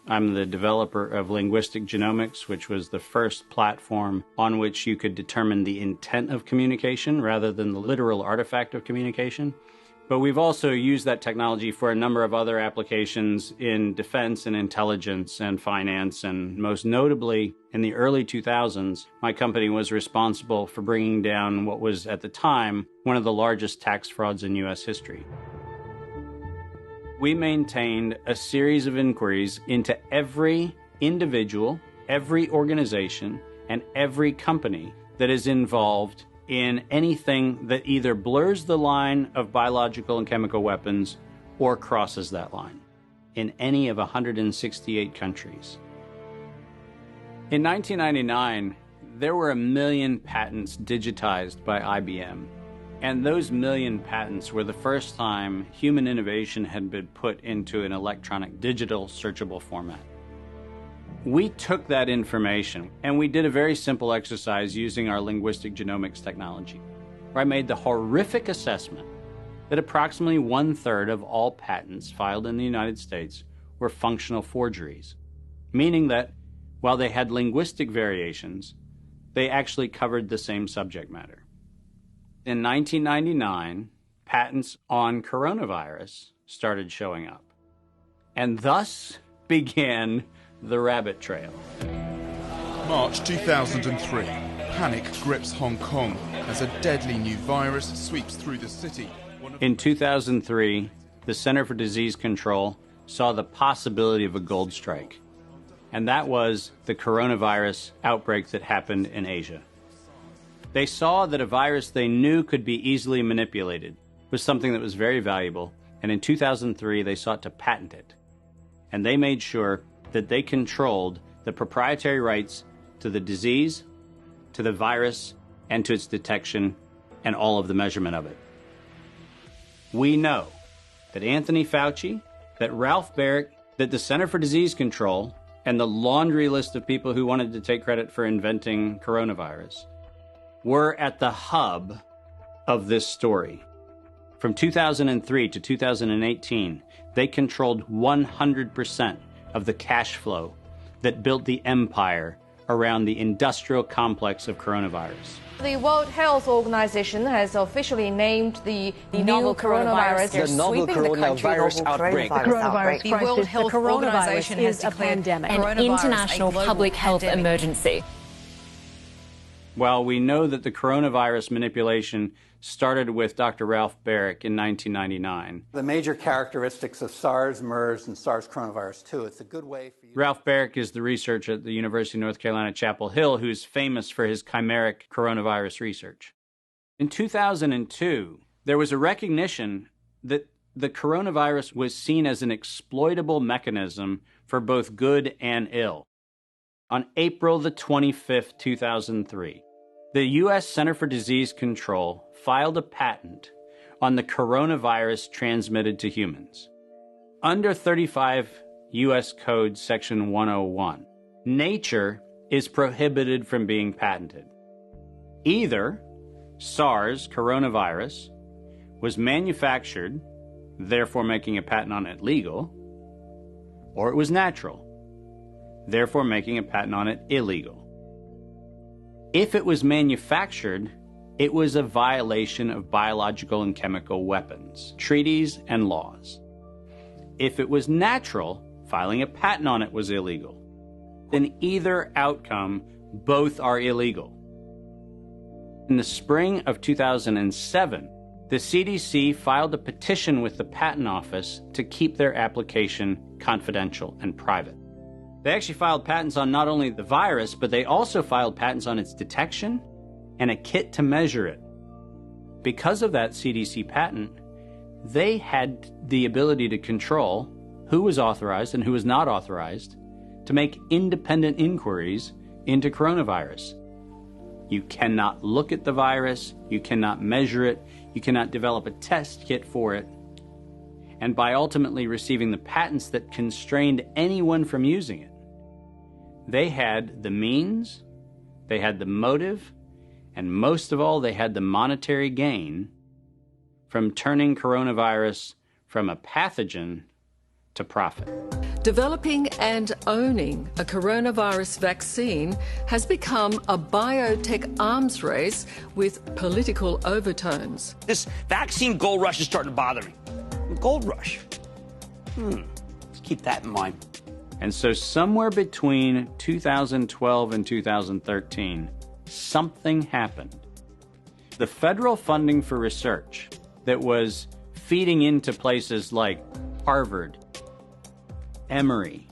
I'm the developer of Linguistic Genomics, which was the first platform on which you could determine the intent of communication rather than the literal artifact of communication. But we've also used that technology for a number of other applications in defense and intelligence and finance, and most notably, in the early 2000s, my company was responsible for bringing down what was, at the time, one of the largest tax frauds in U.S. history. We maintained a series of inquiries into every individual, every organization, and every company that is involved in anything that either blurs the line of biological and chemical weapons or crosses that line in any of 168 countries. In 1999, there were 1 million patents digitized by IBM. And those 1 million patents were the first time human innovation had been put into an electronic digital searchable format. We took that information and we did a very simple exercise using our linguistic genomics technology, where I made the horrific assessment that approximately 1/3 of all patents filed in the United States were functional forgeries, meaning that while they had linguistic variations, they actually covered the same subject matter. In 1999, patents on coronavirus started showing up, and thus began the rabbit trail. March 2003, panic grips Hong Kong as a deadly new virus sweeps through the city. In 2003, the Center for Disease Control saw the possibility of a gold strike, and that was the coronavirus outbreak that happened in Asia. They saw that a virus they knew could be easily manipulated was something that was very valuable, and in 2003 they sought to patent it. And they made sure that they controlled the proprietary rights to the disease, to the virus, and to its detection, and all of the measurement of it. We know that Anthony Fauci, that Ralph Baric, that the Center for Disease Control, and the laundry list of people who wanted to take credit for inventing coronavirus were at the hub of this story. From 2003 to 2018, they controlled 100% of the cash flow that built the empire around the industrial complex of coronavirus. The World Health Organization has officially named the novel coronavirus the novel coronavirus outbreak. The World Health Organization has declared an international public health emergency. While we know that the coronavirus manipulation started with Dr. Ralph Baric in 1999. The major characteristics of SARS, MERS, and SARS coronavirus 2. It's a good way for you. Ralph Baric is the researcher at the University of North Carolina, Chapel Hill, who's famous for his chimeric coronavirus research. In 2002, there was a recognition that the coronavirus was seen as an exploitable mechanism for both good and ill. On April the 25th, 2003, the U.S. Center for Disease Control filed a patent on the coronavirus transmitted to humans. Under 35 U.S. Code Section 101, nature is prohibited from being patented. Either SARS coronavirus was manufactured, therefore making a patent on it legal, or it was natural, therefore making a patent on it illegal. If it was manufactured, it was a violation of biological and chemical weapons, treaties, and laws. If it was natural, filing a patent on it was illegal. In either outcome, both are illegal. In the spring of 2007, the CDC filed a petition with the Patent Office to keep their application confidential and private. They actually filed patents on not only the virus, but they also filed patents on its detection and a kit to measure it. Because of that CDC patent, they had the ability to control who was authorized and who was not authorized to make independent inquiries into coronavirus. You cannot look at the virus, you cannot measure it, you cannot develop a test kit for it. And by ultimately receiving the patents that constrained anyone from using it, they had the means, they had the motive, and most of all, they had the monetary gain from turning coronavirus from a pathogen to profit. Developing and owning a coronavirus vaccine has become a biotech arms race with political overtones. This vaccine gold rush is starting to bother me. Gold rush. Let's keep that in mind. And so somewhere between 2012 and 2013, something happened. The federal funding for research that was feeding into places like Harvard, Emory,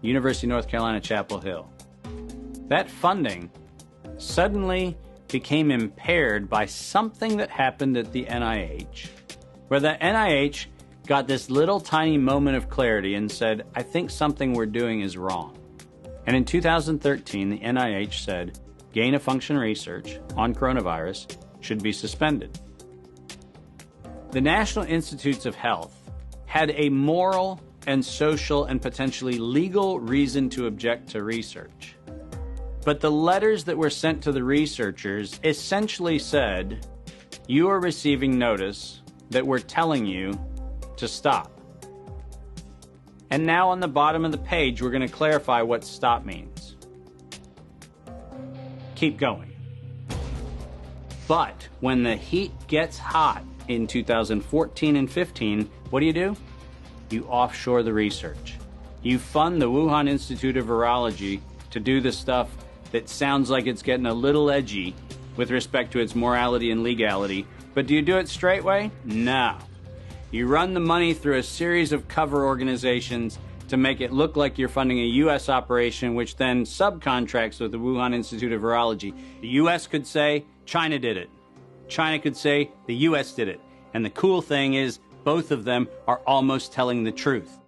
University of North Carolina, Chapel Hill, that funding suddenly became impaired by something that happened at the NIH, where the NIH got this little tiny moment of clarity and said, I think something we're doing is wrong. And in 2013, the NIH said, gain-of-function research on coronavirus should be suspended. The National Institutes of Health had a moral and social and potentially legal reason to object to research. But the letters that were sent to the researchers essentially said, you are receiving notice that we're telling you to stop. And now on the bottom of the page, we're going to clarify what stop means. Keep going. But when the heat gets hot in 2014 and 15, what do? You offshore the research. You fund the Wuhan Institute of Virology to do the stuff that sounds like it's getting a little edgy with respect to its morality and legality. But do you do it straight way? No. You run the money through a series of cover organizations to make it look like you're funding a U.S. operation, which then subcontracts with the Wuhan Institute of Virology. The U.S. could say, China did it. China could say, the U.S. did it. And the cool thing is, both of them are almost telling the truth.